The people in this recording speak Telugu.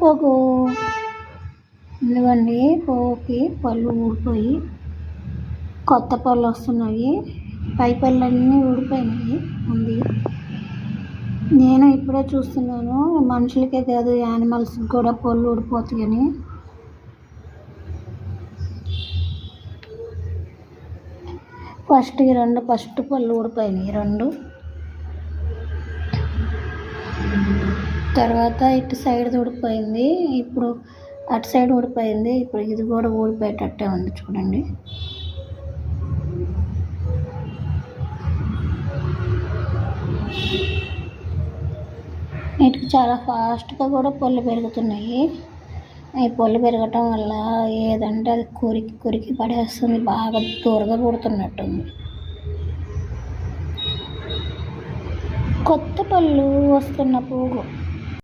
పోగు ఇదిగోండి. పోగుకి పళ్ళు ఊడిపోయి కొత్త పళ్ళు వస్తున్నాయి. పై పళ్ళన్నీ ఊడిపోయినాయి ఉంది. నేను ఇప్పుడే చూస్తున్నాను, మనుషులకే కాదు యానిమల్స్కి కూడా పళ్ళు ఊడిపోతాయని. ఫస్ట్ పళ్ళు ఊడిపోయినాయి 2. తర్వాత ఇటు సైడ్ ఊడిపోయింది, ఇప్పుడు అటు సైడ్ ఊడిపోయింది, ఇప్పుడు ఇది కూడా ఊడిపోయేటట్టే ఉంది చూడండి. వీటికి చాలా ఫాస్ట్గా కూడా పళ్ళు పెరుగుతున్నాయి. ఈ పళ్ళు పెరగటం వల్ల ఏదంటే అది కొరికి పడేస్తుంది, బాగా దూరగా పుడుతున్నట్టుంది. కొత్త పళ్ళు వస్తున్న పువ్వు.